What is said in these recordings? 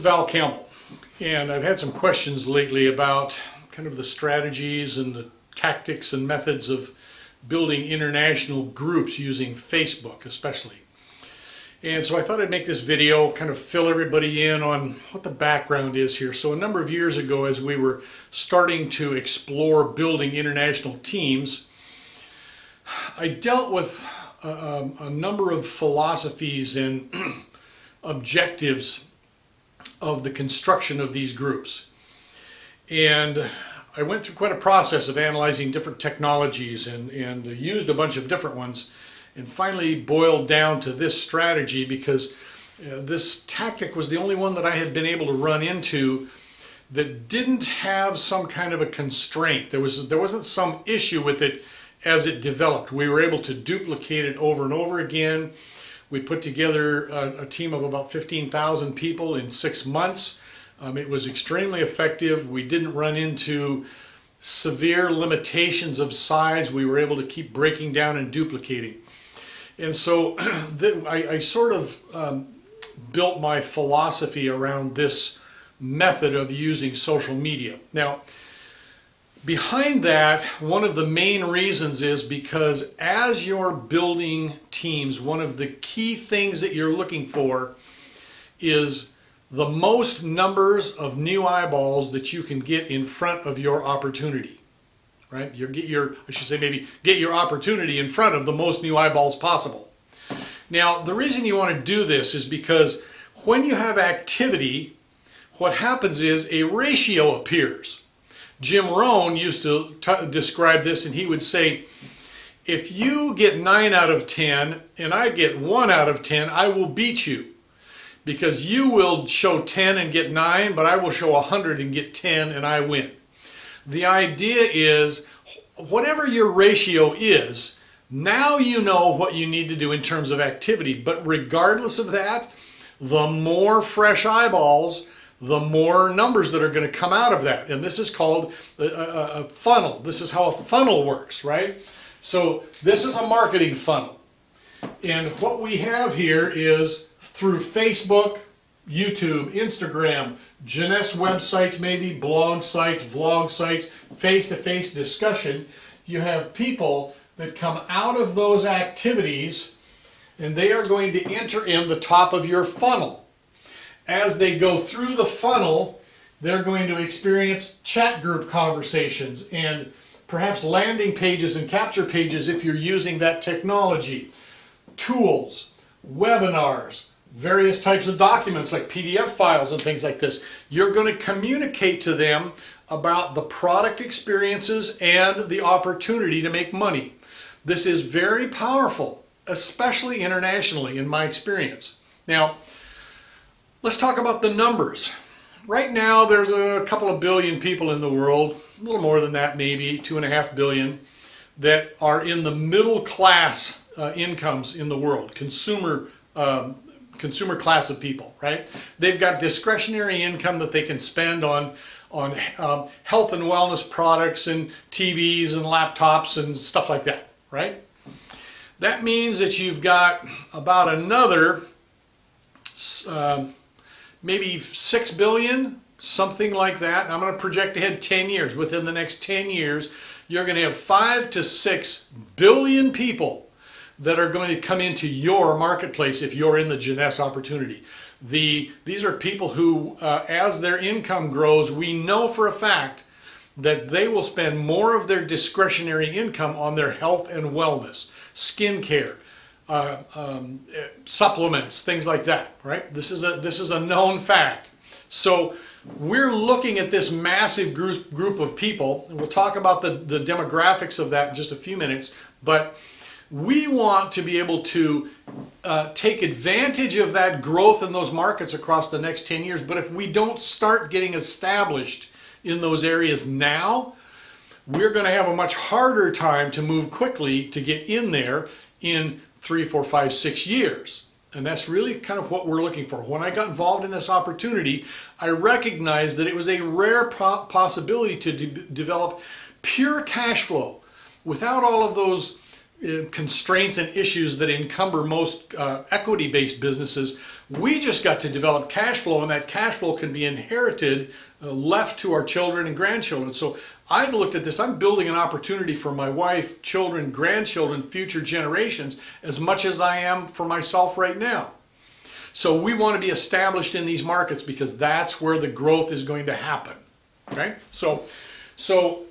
is Val Campbell, and I've had some questions lately about kind of the strategies and the tactics and methods of building international groups using Facebook especially. And so I thought I'd make this video, kind of fill everybody in on what the background is here. So a number of years ago, as we were starting to explore building international teams, I dealt with a number of philosophies and objectives of the construction of these groups. And I went through quite a process of analyzing different technologies and used a bunch of different ones, and finally boiled down to this strategy because this tactic was the only one that I had been able to run into that didn't have some kind of a constraint. There wasn't some issue with it as it developed. We were able to duplicate it over and over again. We put together a team of about 15,000 people in 6 months. It was extremely effective. We didn't run into severe limitations of size. We were able to keep breaking down and duplicating. And so I sort of built my philosophy around this method of using social media. Now, behind that, one of the main reasons is because as you're building teams, one of the key things that you're looking for is the most numbers of new eyeballs that you can get in front of your opportunity. Right? Get your opportunity in front of the most new eyeballs possible. Now, the reason you want to do this is because when you have activity, what happens is a ratio appears. Jim Rohn used to describe this, and he would say, if you get 9 out of 10 and I get 1 out of 10, I will beat you. Because you will show 10 and get 9, but I will show 100 and get 10 and I win. The idea is, whatever your ratio is, now you know what you need to do in terms of activity. But regardless of that, the more fresh eyeballs, the more numbers that are going to come out of that. And this is called a funnel. This is how a funnel works, right? So this is a marketing funnel. And what we have here is through Facebook, YouTube, Instagram, Jeunesse websites, maybe blog sites, vlog sites, face-to-face discussion, you have people that come out of those activities and they are going to enter in the top of your funnel. As they go through the funnel, they're going to experience chat group conversations and perhaps landing pages and capture pages if you're using that technology, tools, webinars, various types of documents like PDF files and things like this. You're going to communicate to them about the product experiences and the opportunity to make money. This is very powerful, especially internationally in my experience. Now, let's talk about the numbers. Right now there's a couple of billion people in the world, a little more than that maybe, 2.5 billion, that are in the middle class incomes in the world, consumer class of people, right? They've got discretionary income that they can spend on health and wellness products and TVs and laptops and stuff like that, right? That means that you've got about another maybe 6 billion, something like that. I'm going to project ahead 10 years. Within the next 10 years, you're going to have 5 to 6 billion people that are going to come into your marketplace if you're in the Jeunesse opportunity. These are people who, as their income grows, we know for a fact that they will spend more of their discretionary income on their health and wellness, skincare, supplements, things like that, right? This is a known fact. So we're looking at this massive group of people, and we'll talk about the demographics of that in just a few minutes, but we want to be able to take advantage of that growth in those markets across the next 10 years. But if we don't start getting established in those areas now, we're going to have a much harder time to move quickly to get in there in 3, 4, 5, 6 years. And that's really kind of what we're looking for. When I got involved in this opportunity, I recognized that it was a rare possibility to develop pure cash flow without all of those constraints and issues that encumber most equity-based businesses. We just got to develop cash flow, and that cash flow can be inherited, left to our children and grandchildren. So I looked at this. I'm building an opportunity for my wife, children, grandchildren, future generations as much as I am for myself right now. So we want to be established in these markets because that's where the growth is going to happen. Okay? So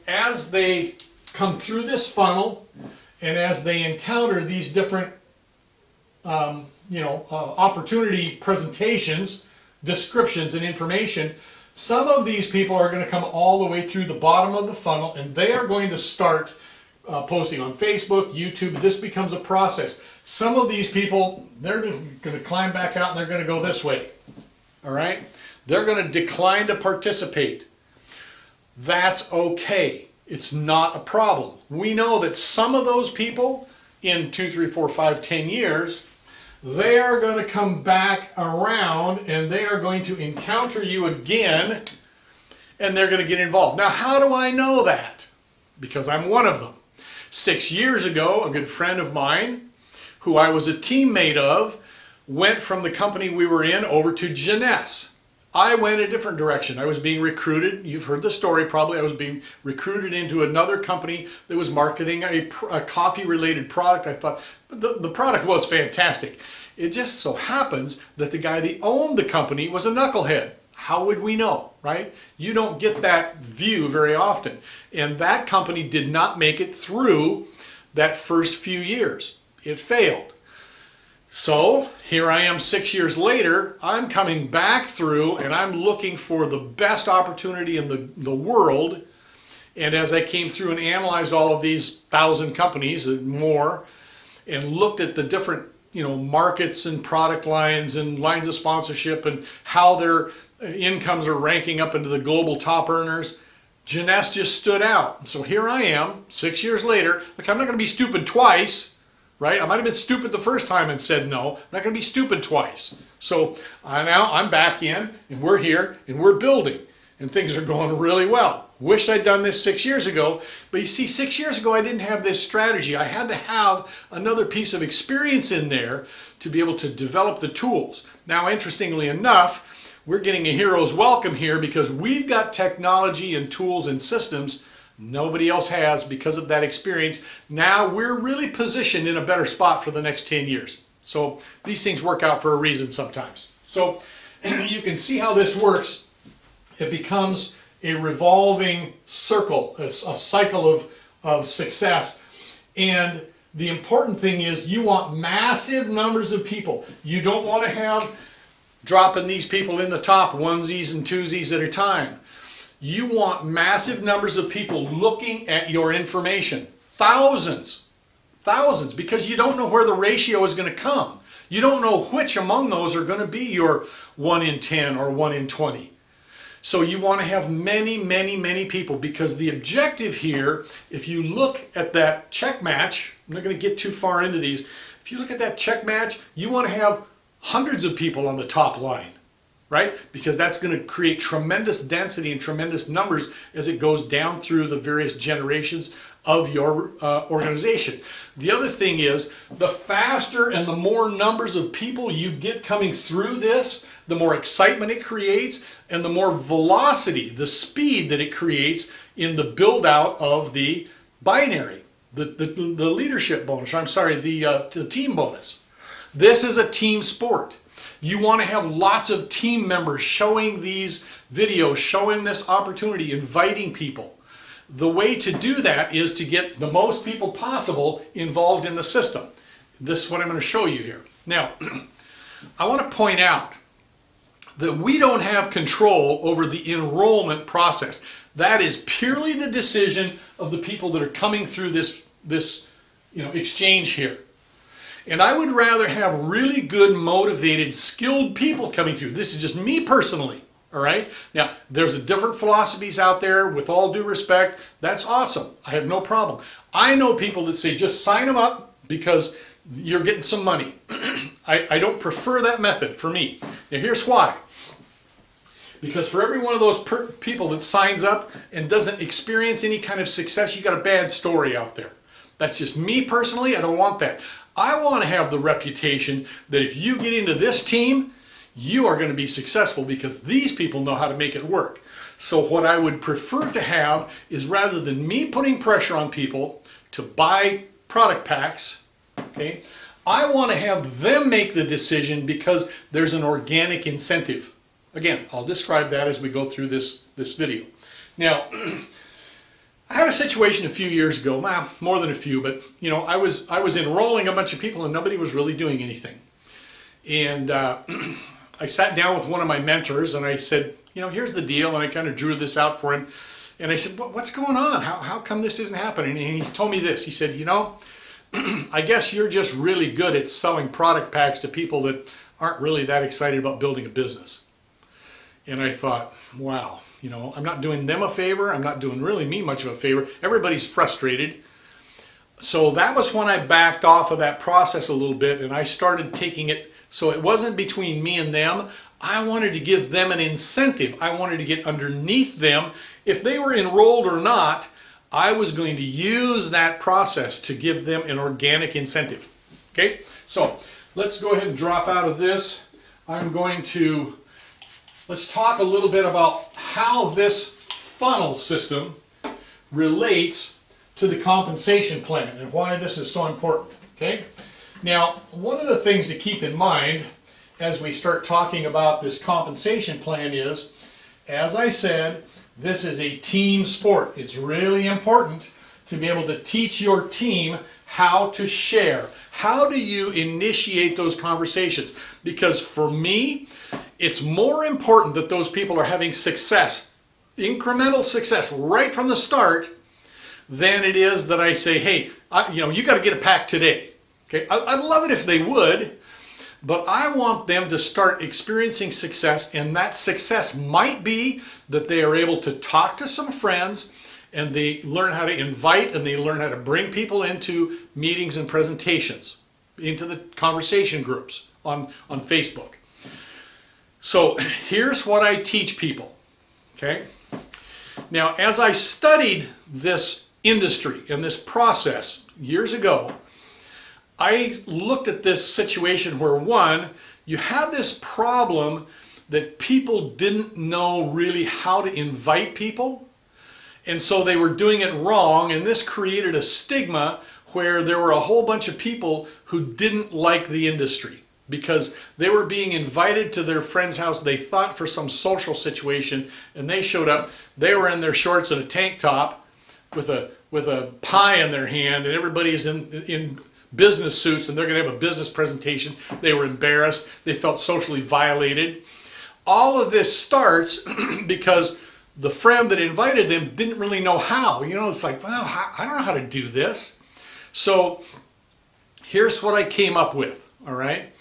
as they come through this funnel and as they encounter these different opportunity presentations, descriptions, and information, some of these people are going to come all the way through the bottom of the funnel, and they are going to start posting on Facebook, YouTube. This becomes a process. Some of these people, they're going to climb back out and they're going to go this way. All right? They're going to decline to participate. That's okay. It's not a problem. We know that some of those people in 2, 3, 4, 5, 10 years, they are going to come back around and they are going to encounter you again and they're going to get involved. Now, how do I know that? Because I'm one of them. 6 years ago, a good friend of mine, who I was a teammate of, went from the company we were in over to Jeunesse. I went a different direction. I was being recruited. You've heard the story probably. I was being recruited into another company that was marketing a coffee-related product. I thought the product was fantastic. It just so happens that the guy that owned the company was a knucklehead. How would we know, right? You don't get that view very often. And that company did not make it through that first few years. It failed. So here I am 6 years later, I'm coming back through and I'm looking for the best opportunity in the world. And as I came through and analyzed all of these 1,000 companies and more and looked at the different markets and product lines and lines of sponsorship and how their incomes are ranking up into the global top earners, Jeunesse just stood out. So here I am 6 years later. Look, I'm not going to be stupid twice. Right? I might have been stupid the first time and said no. I'm not going to be stupid twice. So now I'm back in, and we're here, and we're building, and things are going really well. Wish I'd done this 6 years ago, but you see, 6 years ago I didn't have this strategy. I had to have another piece of experience in there to be able to develop the tools. Now, interestingly enough, we're getting a hero's welcome here because we've got technology and tools and systems nobody else has because of that experience. Now we're really positioned in a better spot for the next 10 years. So these things work out for a reason sometimes. So you can see how this works. It becomes a revolving circle, a cycle of success. And the important thing is you want massive numbers of people. You don't want to have dropping these people in the top onesies and twosies at a time. You want massive numbers of people looking at your information. Thousands, because you don't know where the ratio is going to come. You don't know which among those are going to be your 1 in 10 or 1 in 20. So you want to have many, many, many people because the objective here, if you look at that check match, I'm not going to get too far into these. If you look at that check match, you want to have hundreds of people on the top line. Right? Because that's going to create tremendous density and tremendous numbers as it goes down through the various generations of your organization. The other thing is, the faster and the more numbers of people you get coming through this, the more excitement it creates and the more velocity, the speed that it creates in the build out of the binary, the leadership bonus, the team bonus. This is a team sport. You want to have lots of team members showing these videos, showing this opportunity, inviting people. The way to do that is to get the most people possible involved in the system. This is what I'm going to show you here. Now, I want to point out that we don't have control over the enrollment process. That is purely the decision of the people that are coming through this exchange here. And I would rather have really good, motivated, skilled people coming through. This is just me personally, all right? Now, there's different philosophies out there, with all due respect. That's awesome. I have no problem. I know people that say just sign them up because you're getting some money. I don't prefer that method for me. Now, here's why. Because for every one of those people that signs up and doesn't experience any kind of success, you got a bad story out there. That's just me personally. I don't want that. I want to have the reputation that if you get into this team, you are going to be successful because these people know how to make it work. So what I would prefer to have is, rather than me putting pressure on people to buy product packs, okay, I want to have them make the decision because there's an organic incentive. Again, I'll describe that as we go through this video. Now, I had a situation a few years ago, more than a few, but you know, I was enrolling a bunch of people and nobody was really doing anything. And I sat down with one of my mentors and I said, you know, here's the deal, and I kind of drew this out for him. And I said, what's going on? How come this isn't happening? And he's told me this. He said, you know, I guess you're just really good at selling product packs to people that aren't really that excited about building a business. And I thought, wow, you know, I'm not doing them a favor. I'm not doing really me much of a favor. Everybody's frustrated. So that was when I backed off of that process a little bit and I started taking it. So it wasn't between me and them. I wanted to give them an incentive. I wanted to get underneath them. If they were enrolled or not, I was going to use that process to give them an organic incentive. Okay, so let's go ahead and drop out of this. Let's talk a little bit about how this funnel system relates to the compensation plan and why this is so important. Okay, now one of the things to keep in mind as we start talking about this compensation plan is, as I said, this is a team sport. It's really important to be able to teach your team how to share. How do you initiate those conversations? Because for me, it's more important that those people are having success, incremental success right from the start, than it is that I say, hey, you got to get a pack today. Okay, I'd love it if they would, but I want them to start experiencing success, and that success might be that they are able to talk to some friends and they learn how to invite and they learn how to bring people into meetings and presentations, into the conversation groups on Facebook. So here's what I teach people, okay? Now, as I studied this industry and this process years ago, I looked at this situation where, one, you had this problem that people didn't know really how to invite people, and so they were doing it wrong, and this created a stigma where there were a whole bunch of people who didn't like the industry because they were being invited to their friend's house, they thought, for some social situation, and they showed up, they were in their shorts and a tank top with a pie in their hand, and everybody's in business suits and they're going to have a business presentation. They were embarrassed. They felt socially violated. All of this starts because the friend that invited them didn't really know how. You know, it's like, well, I don't know how to do this. So here's what I came up with, all right?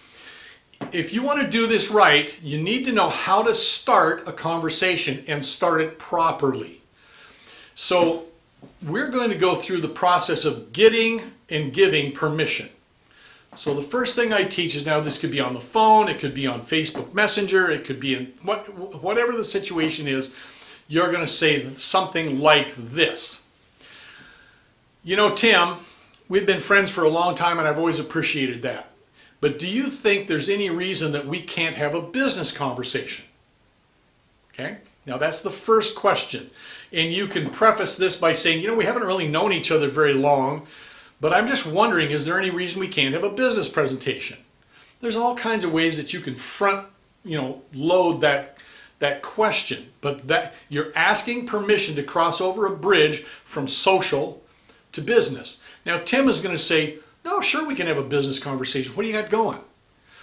If you want to do this right, you need to know how to start a conversation and start it properly. So we're going to go through the process of getting and giving permission. So the first thing I teach is, now this could be on the phone, it could be on Facebook Messenger, it could be in whatever the situation is, you're going to say something like this. You know, Tim, we've been friends for a long time and I've always appreciated that. But do you think there's any reason that we can't have a business conversation? Okay, now that's the first question. And you can preface this by saying, you know, we haven't really known each other very long, but I'm just wondering, is there any reason we can't have a business presentation? There's all kinds of ways that you can load that question, but that you're asking permission to cross over a bridge from social to business. Now, Tim is going to say, no, sure, we can have a business conversation. What do you got going?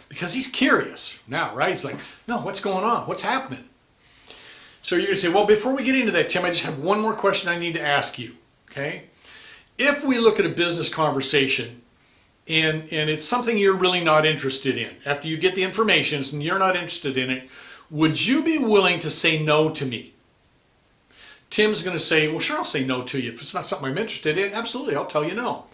Because he's curious now, right? He's like, no, what's going on? What's happening? So you're going to say, well, before we get into that, Tim, I just have one more question I need to ask you, okay? If we look at a business conversation and it's something you're really not interested in, after you get the information and you're not interested in it, would you be willing to say no to me? Tim's going to say, well, sure, I'll say no to you. If it's not something I'm interested in, absolutely, I'll tell you no.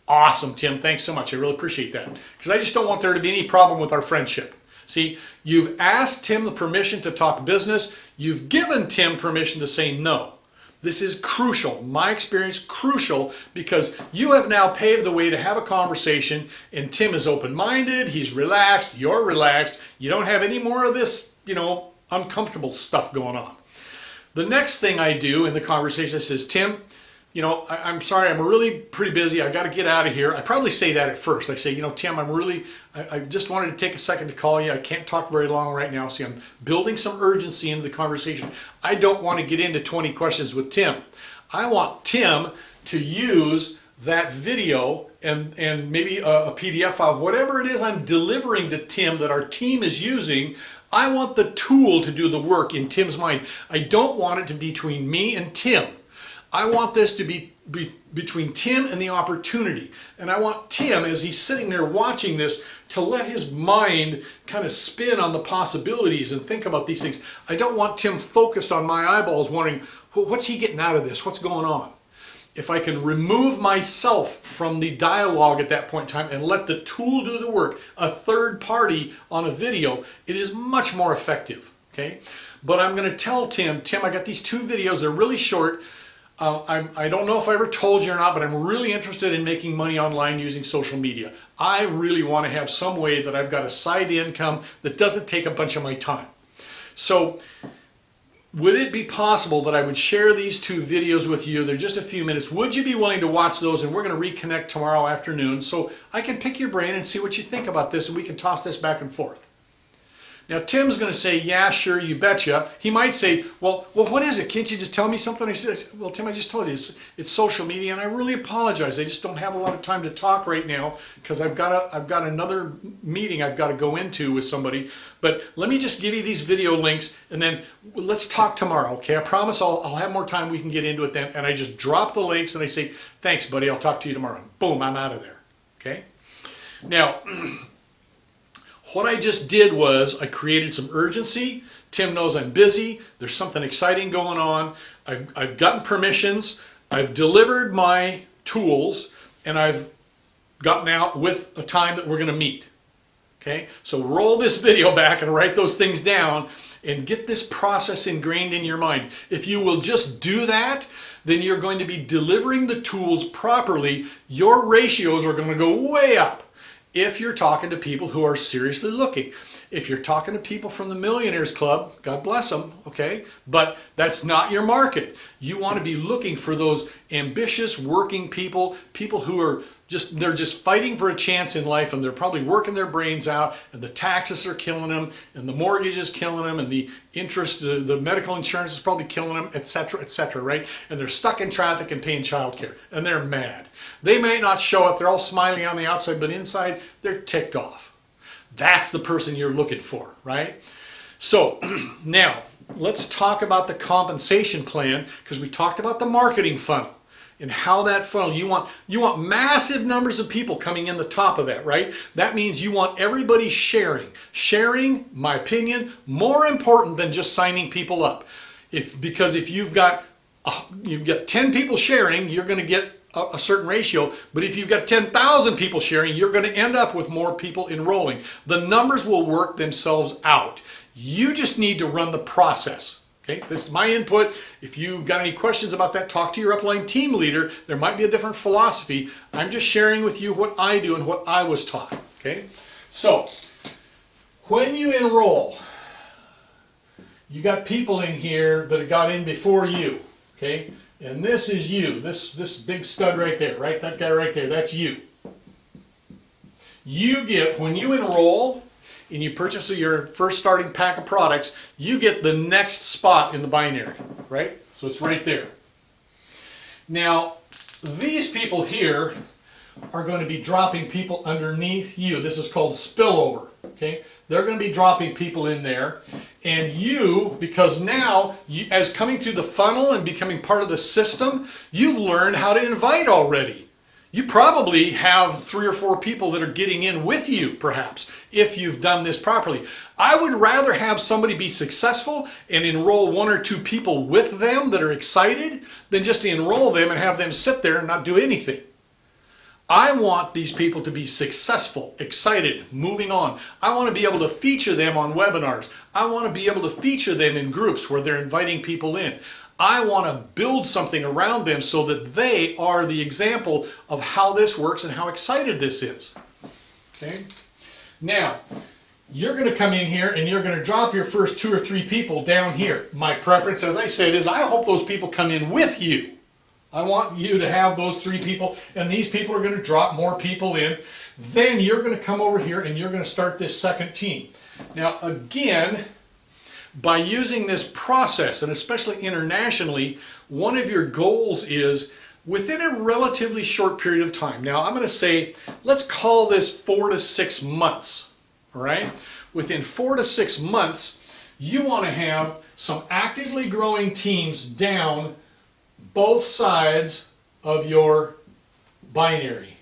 Awesome, Tim, thanks so much. I really appreciate that. Because I just don't want there to be any problem with our friendship. See, you've asked Tim the permission to talk business. You've given Tim permission to say no. This is crucial. My experience, crucial, because you have now paved the way to have a conversation, and Tim is open-minded, he's relaxed, you're relaxed, you don't have any more of this, uncomfortable stuff going on. The next thing I do in the conversation, I says, Tim, I'm sorry, I'm really pretty busy. I got to get out of here. I probably say that at first. I say, Tim, I just wanted to take a second to call you. I can't talk very long right now. See, I'm building some urgency into the conversation. I don't want to get into 20 questions with Tim. I want Tim to use that video and maybe a PDF file, whatever it is I'm delivering to Tim that our team is using. I want the tool to do the work in Tim's mind. I don't want it to be between me and Tim. I want this to be between Tim and the opportunity. And I want Tim, as he's sitting there watching this, to let his mind kind of spin on the possibilities and think about these things. I don't want Tim focused on my eyeballs wondering, well, what's he getting out of this? What's going on? If I can remove myself from the dialogue at that point in time and let the tool do the work, a third party on a video, it is much more effective. Okay? But I'm going to tell Tim, I got these 2 videos. They're really short. I don't know if I ever told you or not, but I'm really interested in making money online using social media. I really want to have some way that I've got a side income that doesn't take a bunch of my time. So would it be possible that I would share these 2 videos with you? They're just a few minutes. Would you be willing to watch those? And we're going to reconnect tomorrow afternoon so I can pick your brain and see what you think about this, and we can toss this back and forth. Now, Tim's going to say, yeah, sure, you betcha. He might say, well, what is it? Can't you just tell me something? I said, well, Tim, I just told you, it's social media, and I really apologize. I just don't have a lot of time to talk right now because I've got another meeting I've got to go into with somebody. But let me just give you these video links, and then let's talk tomorrow, okay? I promise I'll have more time. We can get into it then. And I just drop the links, and I say, thanks, buddy. I'll talk to you tomorrow. Boom, I'm out of there, okay? Now, what I just did was I created some urgency. Tim knows I'm busy. There's something exciting going on. I've gotten permissions. I've delivered my tools, and I've gotten out with a time that we're going to meet. Okay? So roll this video back and write those things down and get this process ingrained in your mind. If you will just do that, then you're going to be delivering the tools properly. Your ratios are going to go way up. If you're talking to people who are seriously looking. If you're talking to people from the Millionaires Club, God bless them, okay? But that's not your market. You want to be looking for those ambitious working people, people who are they're just fighting for a chance in life, and they're probably working their brains out, and the taxes are killing them, and the mortgage is killing them, and the interest, the medical insurance is probably killing them, etc., right? And they're stuck in traffic and paying childcare, and they're mad. They may not show it, they're all smiling on the outside, but inside, they're ticked off. That's the person you're looking for, right? So, now, let's talk about the compensation plan, because we talked about the marketing funnel. And how that funnel, you want massive numbers of people coming in the top of that, right? That means you want everybody sharing. Sharing, my opinion, more important than just signing people up. Because if you've got 10 people sharing, you're going to get a certain ratio. But if you've got 10,000 people sharing, you're going to end up with more people enrolling. The numbers will work themselves out. You just need to run the process. Okay, this is my input. If you've got any questions about that, talk to your upline team leader. There might be a different philosophy. I'm just sharing with you what I do and what I was taught. Okay, so when you enroll, you got people in here that have got in before you. Okay, and this is you. This big stud right there, right? That guy right there, that's you. You get, when you enroll, and you purchase your first starting pack of products, you get the next spot in the binary, right? So it's right there. Now, these people here are going to be dropping people underneath you. This is called spillover, okay? They're going to be dropping people in there. And you, because now, as coming through the funnel and becoming part of the system, you've learned how to invite already. You probably have 3 or 4 people that are getting in with you, perhaps, if you've done this properly. I would rather have somebody be successful and enroll 1 or 2 people with them that are excited than just to enroll them and have them sit there and not do anything. I want these people to be successful, excited, moving on. I want to be able to feature them on webinars. I want to be able to feature them in groups where they're inviting people in. I want to build something around them so that they are the example of how this works and how excited this is. Okay? Now, you're going to come in here and you're going to drop your first 2 or 3 people down here. My preference, as I said, is I hope those people come in with you. I want you to have those 3 people, and these people are going to drop more people in. Then you're going to come over here and you're going to start this second team. Now, again, by using this process, and especially internationally, one of your goals is within a relatively short period of time. Now, I'm going to say, let's call this 4 to 6 months. All right? Within 4 to 6 months, you want to have some actively growing teams down both sides of your binary.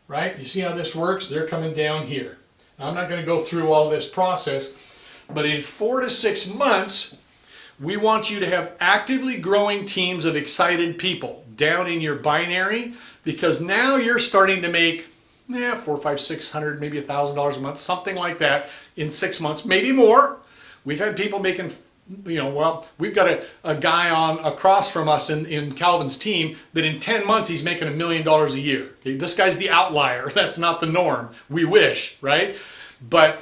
Right? You see how this works? They're coming down here. Now, I'm not going to go through all this process, but in 4 to 6 months, we want you to have actively growing teams of excited people down in your binary, because now you're starting to make $400, $500, $600, maybe $1,000 a month, something like that in 6 months, maybe more. We've had people making, we've got a guy on across from us in Calvin's team that in 10 months he's making $1 million a year. Okay? This guy's the outlier. That's not the norm. We wish, right? But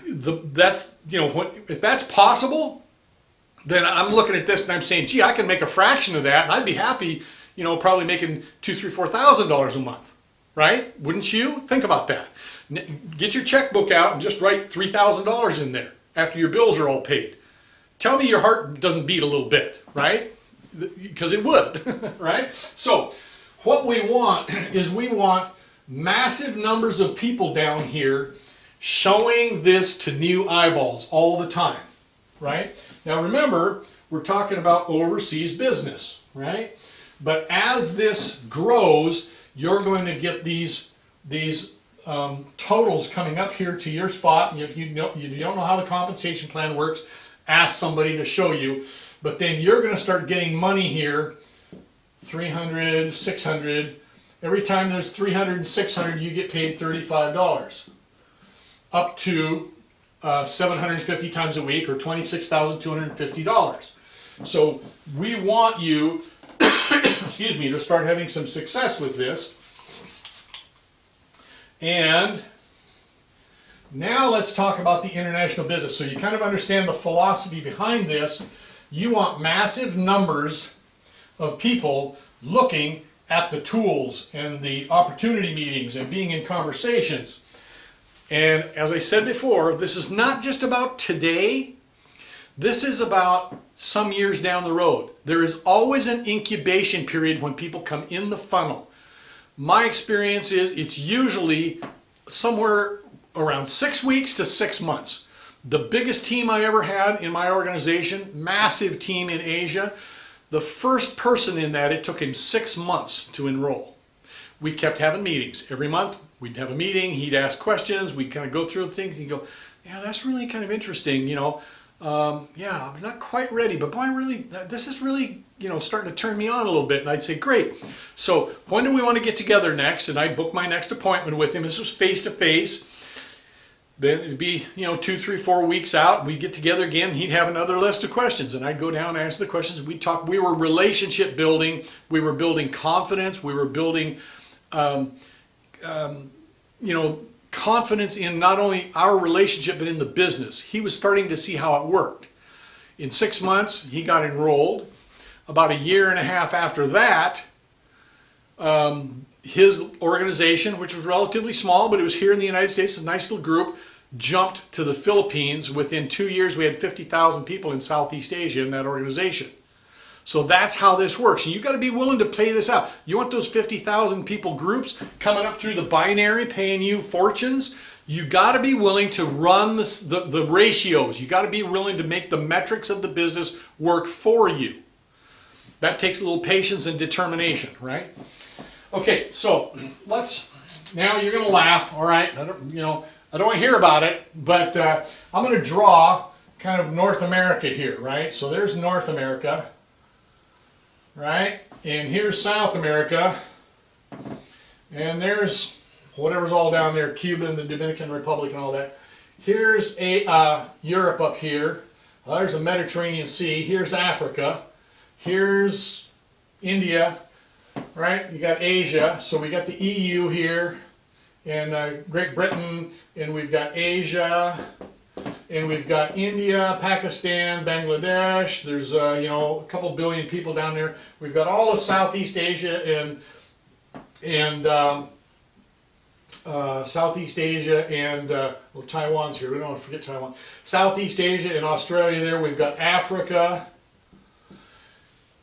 that's, if that's possible, then I'm looking at this and I'm saying, gee, I can make a fraction of that, and I'd be happy, probably making $2,000, $3,000, $4,000 a month, right? Wouldn't you? Think about that. Get your checkbook out and just write $3,000 in there after your bills are all paid. Tell me your heart doesn't beat a little bit, right? Because it would, right? So what we want is we want massive numbers of people down here showing this to new eyeballs all the time, right? Now remember, we're talking about overseas business, right? But as this grows, you're going to get these totals coming up here to your spot. And if you don't know how the compensation plan works, ask somebody to show you. But then you're going to start getting money here, 300, 600. Every time there's 300 and 600, you get paid $35. Up to 750 times a week, or $26,250. So we want you, excuse me, to start having some success with this. And now let's talk about the international business. So you kind of understand the philosophy behind this. You want massive numbers of people looking at the tools and the opportunity meetings and being in conversations. And as I said before, this is not just about today. This is about some years down the road. There is always an incubation period when people come in the funnel. My experience is it's usually somewhere around 6 weeks to 6 months. The biggest team I ever had in my organization, massive team in Asia, the first person in that, it took him 6 months to enroll. We kept having meetings every month. We'd have a meeting, he'd ask questions, we'd kind of go through things, and he'd go, yeah, that's really kind of interesting, yeah, I'm not quite ready, but boy, this is really, starting to turn me on a little bit. And I'd say, great. So when do we want to get together next? And I'd book my next appointment with him. This was face-to-face. Then it'd be, 2, 3, 4 weeks out. We'd get together again. He'd have another list of questions, and I'd go down and answer the questions. We'd talk. We were relationship building. We were building confidence. We were building confidence in not only our relationship, but in the business. He was starting to see how it worked. In 6 months, he got enrolled. About a year and a half after that, his organization, which was relatively small, but it was here in the United States, a nice little group, jumped to the Philippines. Within 2 years, we had 50,000 people in Southeast Asia in that organization. So that's how this works. And you've got to be willing to play this out. You want those 50,000 people groups coming up through the binary, paying you fortunes? You got to be willing to run the ratios. You got to be willing to make the metrics of the business work for you. That takes a little patience and determination, right? Okay, so now you're going to laugh, all right? I don't want to hear about it, but I'm going to draw kind of North America here, right? So there's North America. Right? And here's South America. And there's whatever's all down there, Cuba and the Dominican Republic and all that. Here's Europe up here, There's the Mediterranean Sea. Here's Africa. Here's India, right? You got Asia. So we got the EU here, and Great Britain, and we've got Asia, and we've got India, Pakistan, Bangladesh. There's you know, a couple billion people down there. We've got all of Southeast Asia and Southeast Asia and well, Taiwan's here. We don't want to forget Taiwan. Southeast Asia and Australia there. We've got Africa,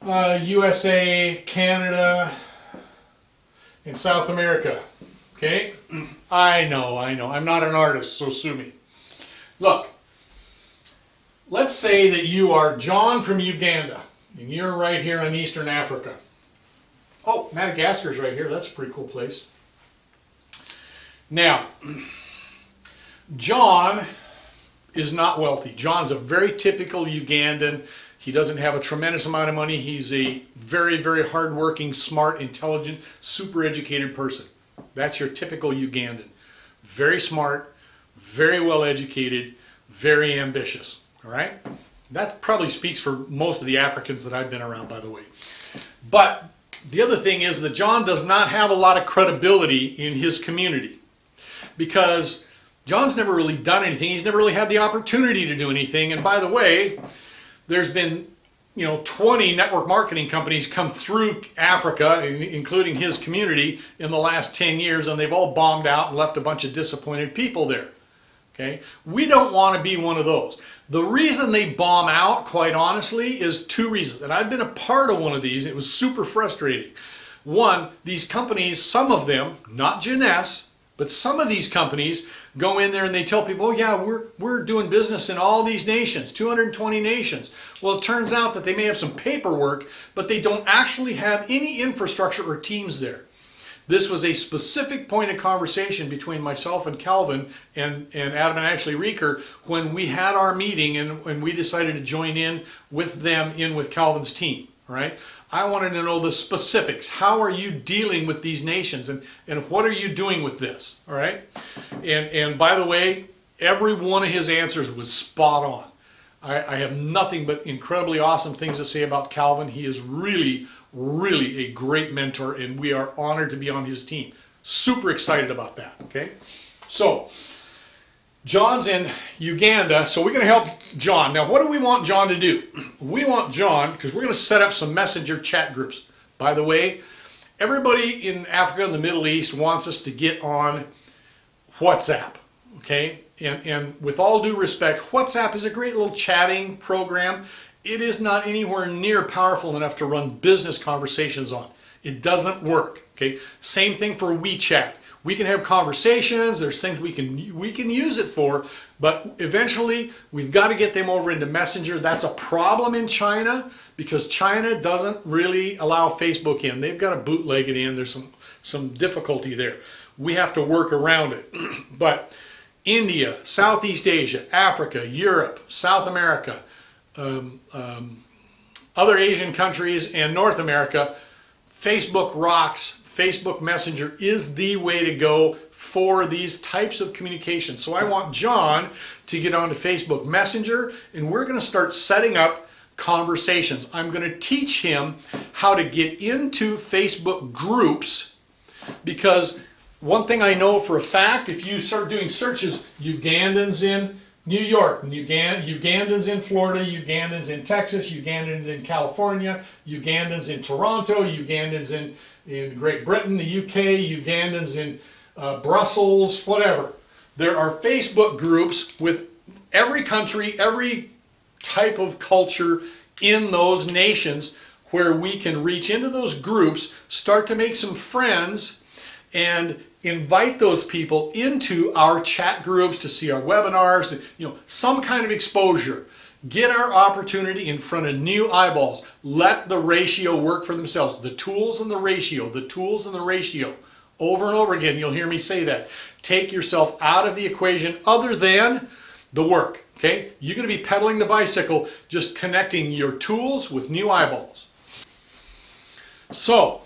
USA, Canada, and South America. Okay? I know. I'm not an artist, so sue me. Look, let's say that you are John from Uganda, and you're right here in Eastern Africa. Oh, Madagascar's right here. That's a pretty cool place. Now, John is not wealthy. John's a very typical Ugandan. He doesn't have a tremendous amount of money. He's a very, very hardworking, smart, intelligent, super educated person. That's your typical Ugandan. Very smart, very well educated, very ambitious. All right? That probably speaks for most of the Africans that I've been around, by the way. But the other thing is that John does not have a lot of credibility in his community, because John's never really done anything. He's never really had the opportunity to do anything. And by the way, there's been, you know, 20 network marketing companies come through Africa, including his community, in the last 10 years, and they've all bombed out and left a bunch of disappointed people there. Okay? We don't want to be one of those. The reason they bomb out, quite honestly, is two reasons. And I've been a part of one of these. It was super frustrating. One, these companies, some of them, not Jeunesse, but some of these companies go in there and they tell people, oh yeah, we're doing business in all these nations, 220 nations. Well, it turns out that they may have some paperwork, but they don't actually have any infrastructure or teams there. This was a specific point of conversation between myself and Calvin and Adam and Ashley Reeker when we had our meeting and we decided to join in with them in with Calvin's team, right? I wanted to know the specifics. How are you dealing with these nations, and what are you doing with this? All right? And by the way, every one of his answers was spot on. I have nothing but incredibly awesome things to say about Calvin. He is really, really a great mentor, and we are honored to be on his team. Super excited about that, okay? So, John's in Uganda, so we're going to help John. Now, what do we want John to do? We want John, because we're going to set up some messenger chat groups. By the way, everybody in Africa and the Middle East wants us to get on WhatsApp, okay? And with all due respect, WhatsApp is a great little chatting program. It is not anywhere near powerful enough to run business conversations on. It doesn't work, okay? Same thing for WeChat. We can have conversations, there's things we can use it for, but eventually we've got to get them over into Messenger. That's a problem in China because China doesn't really allow Facebook in. They've got to bootleg it in. There's some difficulty there. We have to work around it. But India, Southeast Asia, Africa, Europe, South America, other Asian countries, and North America, Facebook rocks. Facebook Messenger is the way to go for these types of communications. So I want John to get onto Facebook Messenger, and we're going to start setting up conversations. I'm going to teach him how to get into Facebook groups, because one thing I know for a fact, if you start doing searches, Ugandans in New York, Ugandans in Florida, Ugandans in Texas, Ugandans in California, Ugandans in Toronto, Ugandans in Great Britain, the UK, Ugandans in Brussels, whatever. There are Facebook groups with every country, every type of culture in those nations where we can reach into those groups, start to make some friends, and invite those people into our chat groups to see our webinars, some kind of exposure. Get our opportunity in front of new eyeballs. Let the ratio work for themselves. The tools and the ratio, the tools and the ratio. Over and over again, you'll hear me say that. Take yourself out of the equation other than the work, okay? You're going to be pedaling the bicycle, just connecting your tools with new eyeballs. So,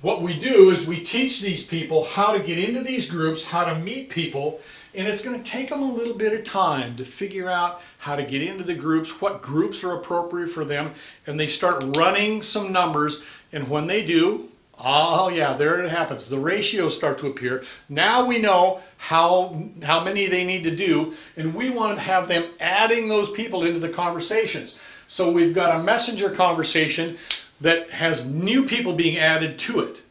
what we do is we teach these people how to get into these groups, how to meet people, And it's going to take them a little bit of time to figure out how to get into the groups, what groups are appropriate for them, and they start running some numbers, and when they do, oh yeah, there it happens. The ratios start to appear. Now we know how many they need to do, and we want to have them adding those people into the conversations. So we've got a messenger conversation that has new people being added to it.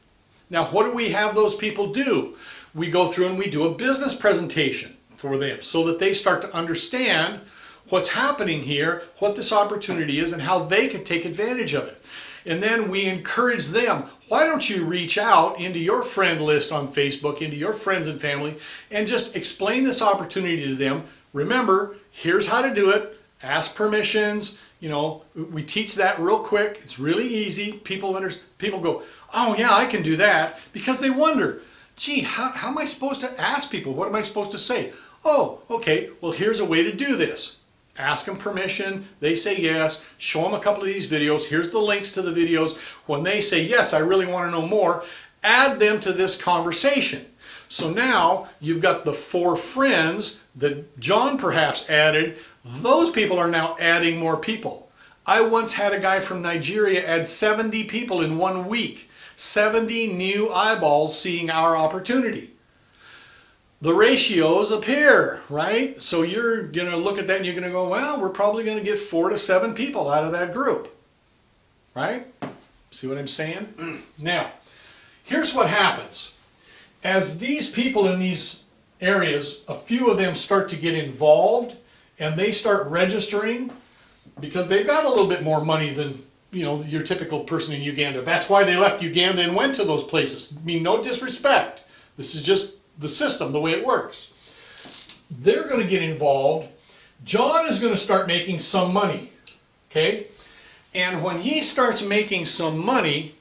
Now what do we have those people do? We go through and we do a business presentation for them so that they start to understand what's happening here, what this opportunity is, and how they can take advantage of it. And then we encourage them, why don't you reach out into your friend list on Facebook, into your friends and family, and just explain this opportunity to them. Remember, here's how to do it. Ask permissions. You know, we teach that real quick. It's really easy. People go, oh yeah, I can do that, because they wonder, gee, how am I supposed to ask people? What am I supposed to say? Oh, okay, well here's a way to do this. Ask them permission, they say yes, show them a couple of these videos, here's the links to the videos. When they say yes, I really want to know more, add them to this conversation. So now you've got the 4 friends that John perhaps added. Those people are now adding more people. I once had a guy from Nigeria add 70 people in 1 week. 70 new eyeballs seeing our opportunity. The ratios appear, right? So you're going to look at that and you're going to go, well, we're probably going to get 4 to 7 people out of that group, right? See what I'm saying? Now, here's what happens. As these people in these areas, a few of them start to get involved and they start registering because they've got a little bit more money than, you know, your typical person in Uganda. That's why they left Uganda and went to those places. I mean, no disrespect. This is just the system, the way it works. They're going to get involved. John is going to start making some money, okay? And when he starts making some money,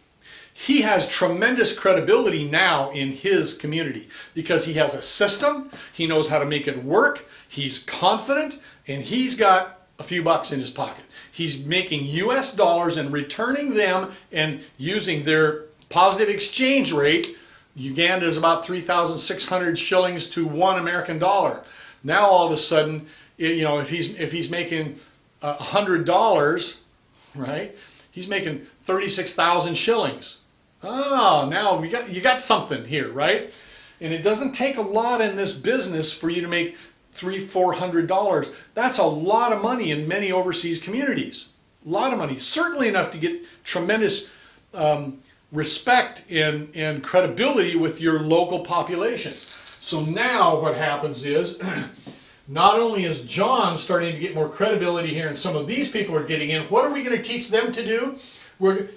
he has tremendous credibility now in his community because he has a system, he knows how to make it work, he's confident, and he's got a few bucks in his pocket. He's making US dollars and returning them and using their positive exchange rate. Uganda is about 3,600 shillings to $1 American dollar. Now all of a sudden, you know, if he's making $100, right? He's making 36,000 shillings. Oh, now you got something here, right? And it doesn't take a lot in this business for you to make $300-400. That's a lot of money in many overseas communities. A lot of money, certainly enough to get tremendous respect and credibility with your local population. So now what happens is, not only is John starting to get more credibility here and some of these people are getting in, what are we going to teach them to do?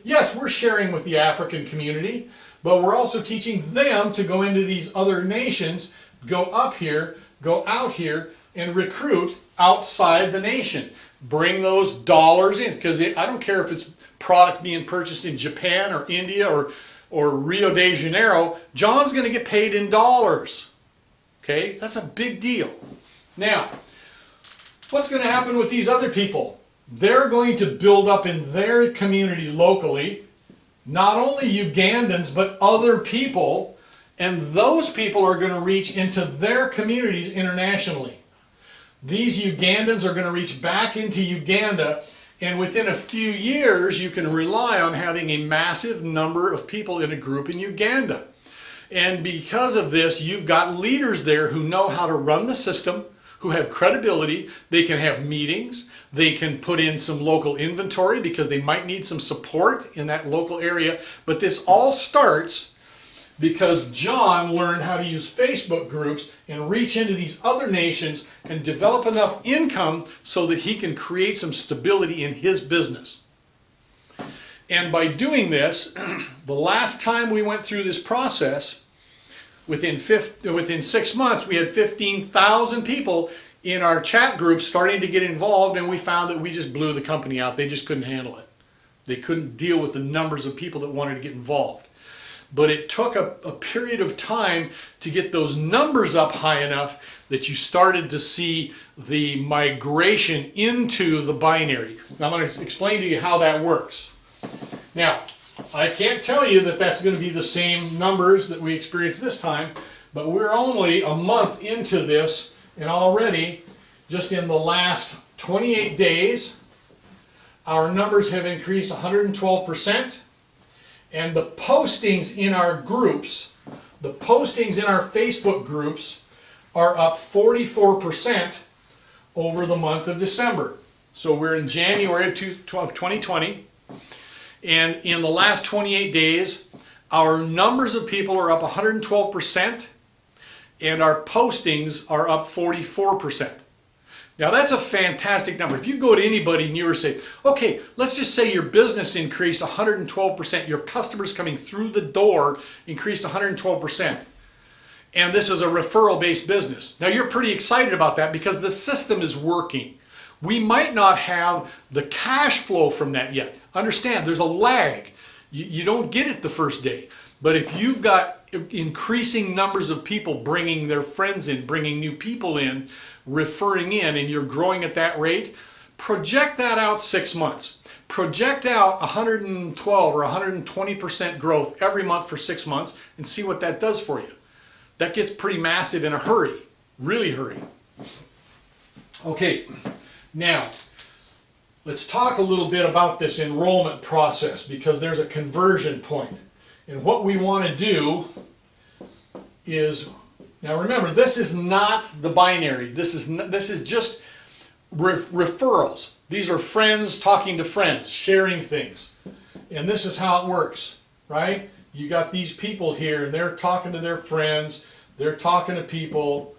Yes, we're sharing with the African community, but we're also teaching them to go into these other nations, go up here, go out here, and recruit outside the nation. Bring those dollars in, because I don't care if it's product being purchased in Japan or India or Rio de Janeiro, John's going to get paid in dollars. Okay, that's a big deal. Now, what's going to happen with these other people? They're going to build up in their community locally, not only Ugandans, but other people, and those people are going to reach into their communities internationally. These Ugandans are going to reach back into Uganda, and within a few years, you can rely on having a massive number of people in a group in Uganda. And because of this, you've got leaders there who know how to run the system, who have credibility. They can have meetings. They can put in some local inventory because they might need some support in that local area. But this all starts because John learned how to use Facebook groups and reach into these other nations and develop enough income so that he can create some stability in his business. And by doing this, the last time we went through this process, within 6 months, we had 15,000 people in our chat group starting to get involved, and we found that we just blew the company out. They just couldn't handle it. They couldn't deal with the numbers of people that wanted to get involved. But it took a period of time to get those numbers up high enough that you started to see the migration into the binary. Now I'm going to explain to you how that works. Now, I can't tell you that that's going to be the same numbers that we experienced this time, But we're only a month into this, and already, just in the last 28 days, our numbers have increased 112%, and the postings in our groups, the postings in our Facebook groups, are up 44% over the month of December. So we're in January of 2020, and in the last 28 days, our numbers of people are up 112%, and our postings are up 44%. Now that's a fantastic number. If you go to anybody and you were say, okay, let's just say your business increased 112%, your customers coming through the door increased 112%, and this is a referral-based business. Now you're pretty excited about that because the system is working. We might not have the cash flow from that yet. Understand, there's a lag. You don't get it the first day. But if you've got increasing numbers of people bringing their friends in, bringing new people in, referring in, and you're growing at that rate, project that out 6 months. Project out 112 or 120% growth every month for 6 months and see what that does for you. That gets pretty massive in a hurry, really hurry. Okay, now let's talk a little bit about this enrollment process because there's a conversion point. And what we want to do is, now remember, this is not the binary. This is just referrals. These are friends talking to friends, sharing things. And this is how it works, right? You got these people here, and they're talking to their friends, they're talking to people,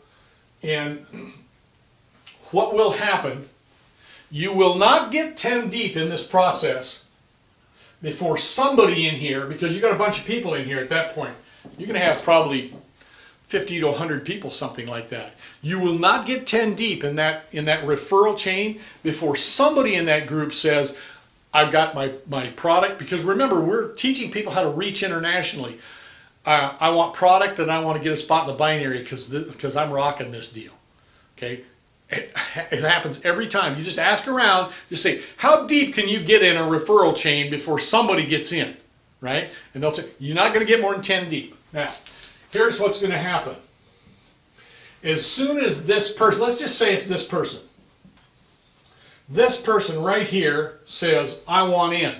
and what will happen, you will not get 10 deep in this process before somebody in here, because you got a bunch of people in here at that point, you're going to have probably 50 to 100 people, something like that. You will not get 10 deep in that referral chain before somebody in that group says, I've got my product, because remember, we're teaching people how to reach internationally. I want product and I want to get a spot in the binary because I'm rocking this deal. Okay? It happens every time. You just ask around, just say, how deep can you get in a referral chain before somebody gets in, right? And they'll say, you're not going to get more than 10 deep. Now, here's what's going to happen. As soon as this person, let's just say it's this person. This person right here says, I want in.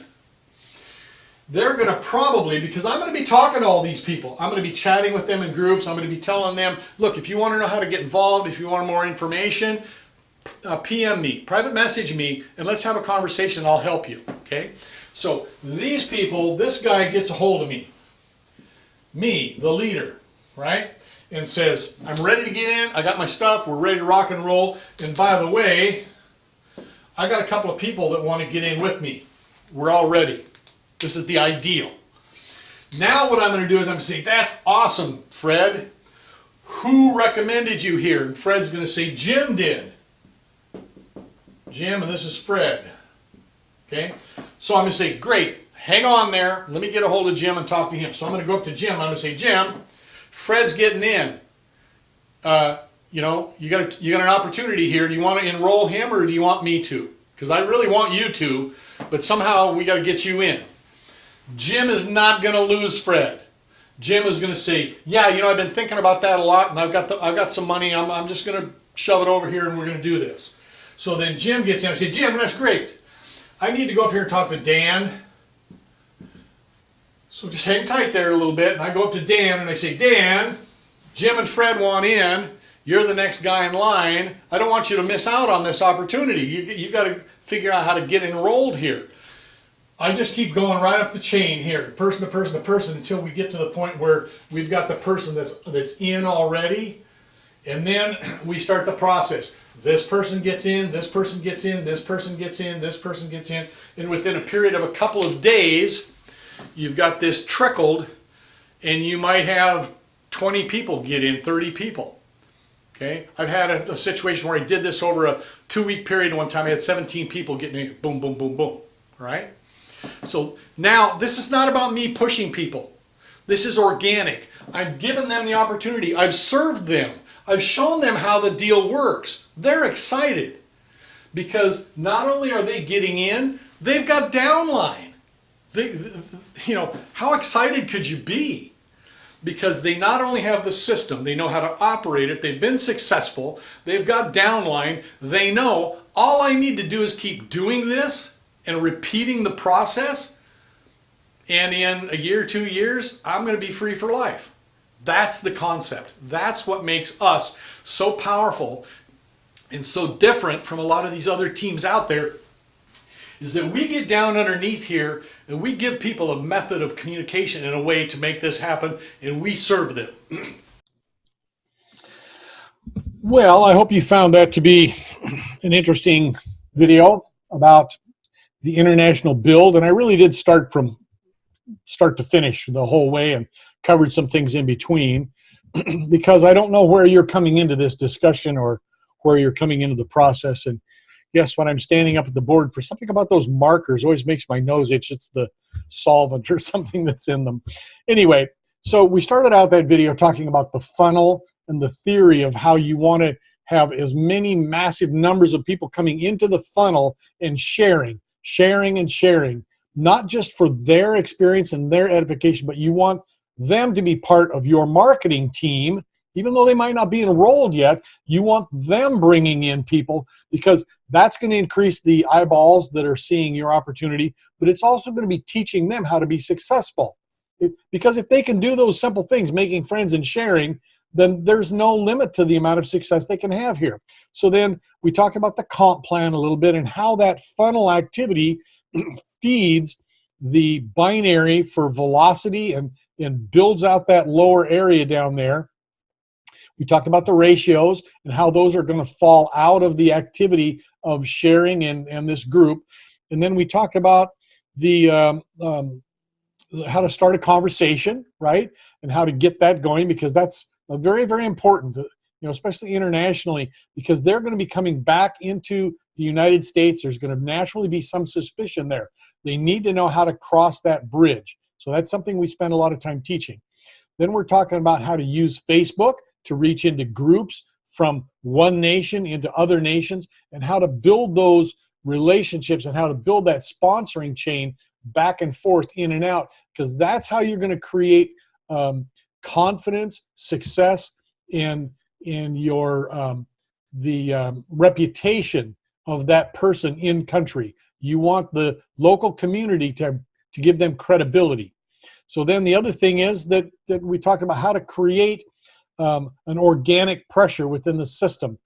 They're going to probably, because I'm going to be talking to all these people, I'm going to be chatting with them in groups, I'm going to be telling them, look, if you want to know how to get involved, if you want more information, PM me, private message me, and let's have a conversation, I'll help you, okay? So these people, this guy gets a hold of me, the leader, right? And says, I'm ready to get in, I got my stuff, we're ready to rock and roll, and by the way, I got a couple of people that want to get in with me. We're all ready. This is the ideal. Now what I'm going to do is I'm going to say, that's awesome, Fred. Who recommended you here? And Fred's going to say, Jim did. Jim, and this is Fred. Okay? So I'm going to say, great, hang on there. Let me get a hold of Jim and talk to him. So I'm going to go up to Jim. I'm going to say, Jim, Fred's getting in. You know, you got an opportunity here. Do you want to enroll him or do you want me to? Because I really want you to, but somehow we got to get you in. Jim is not going to lose Fred. Jim is going to say, yeah, you know, I've been thinking about that a lot, and I've got some money. I'm just going to shove it over here, and we're going to do this. So then Jim gets in. I say, Jim, that's great. I need to go up here and talk to Dan. So just hang tight there a little bit, and I go up to Dan, and I say, Dan, Jim and Fred want in. You're the next guy in line. I don't want you to miss out on this opportunity. You got to figure out how to get enrolled here. I just keep going right up the chain here, person to person to person, until we get to the point where we've got the person that's in already, and then we start the process. This person gets in, this person gets in, this person gets in, this person gets in, and within a period of a couple of days, you've got this trickled, and you might have 20 people get in, 30 people. Okay, I've had a situation where I did this over a 2-week period. One time I had 17 people getting in, boom, boom, boom, boom, right? So now this is not about me pushing people. This is organic. I've given them the opportunity. I've served them. I've shown them how the deal works. They're excited because not only are they getting in, they've got downline. You know, how excited could you be? because they not only have the system, they know how to operate it, they've been successful, they've got downline, they know all I need to do is keep doing this and repeating the process, and in a year, 2 years, I'm going to be free for life. That's the concept. That's what makes us so powerful and so different from a lot of these other teams out there, is that we get down underneath here and we give people a method of communication and a way to make this happen, and we serve them. Well, I hope you found that to be an interesting video about the international build, and I really did start from start to finish the whole way and covered some things in between because I don't know where you're coming into this discussion or where you're coming into the process. And yes, when I'm standing up at the board for something about those markers always makes my nose itch. It's the solvent or something that's in them. Anyway, so we started out that video talking about the funnel and the theory of how you want to have as many massive numbers of people coming into the funnel and sharing, not just for their experience and their edification, but you want them to be part of your marketing team. Even though they might not be enrolled yet, you want them bringing in people, because that's going to increase the eyeballs that are seeing your opportunity, but it's also going to be teaching them how to be successful. Because if they can do those simple things, making friends and sharing, then there's no limit to the amount of success they can have here. So then we talked about the comp plan a little bit and how that funnel activity feeds the binary for velocity and builds out that lower area down there. We talked about the ratios and how those are going to fall out of the activity of sharing and this group. And then we talked about the how to start a conversation, right? And how to get that going, because that's very, very important, especially internationally, because they're going to be coming back into the United States. There's going to naturally be some suspicion there. They need to know how to cross that bridge. So that's something we spend a lot of time teaching. Then we're talking about how to use Facebook to reach into groups from one nation into other nations, and how to build those relationships and how to build that sponsoring chain back and forth, in and out, because that's how you're going to create confidence, success in your reputation of that person in country. You want the local community to give them credibility. So then the other thing is that we talked about how to create an organic pressure within the system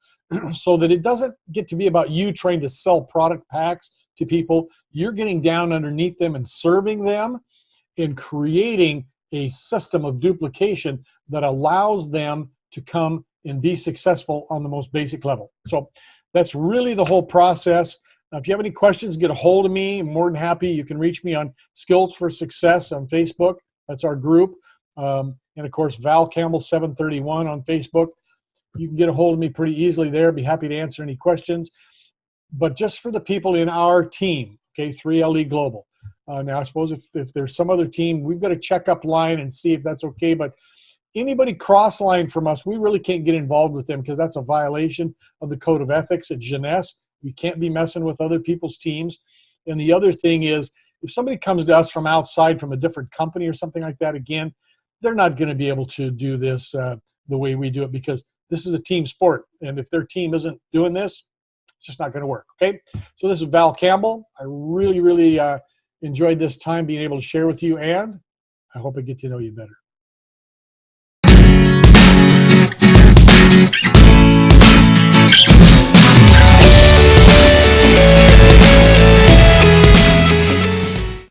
so that it doesn't get to be about you trying to sell product packs to people. You're getting down underneath them and serving them and creating a system of duplication that allows them to come and be successful on the most basic level. So that's really the whole process. Now, if you have any questions, get a hold of me. I'm more than happy. You can reach me on Skills for Success on Facebook. That's our group. And of course, Val Campbell 731 on Facebook. You can get a hold of me pretty easily there. Be happy to answer any questions. But just for the people in our team, okay, 3LE Global. Now, I suppose if there's some other team, we've got to check up line and see if that's okay. But anybody cross line from us, we really can't get involved with them, because that's a violation of the code of ethics at Jeunesse. We can't be messing with other people's teams. And the other thing is, if somebody comes to us from outside, from a different company or something like that, again, they're not going to be able to do this the way we do it, because this is a team sport. And if their team isn't doing this, it's just not going to work, okay? So this is Val Campbell. I really, really enjoyed this time being able to share with you, and I hope I get to know you better.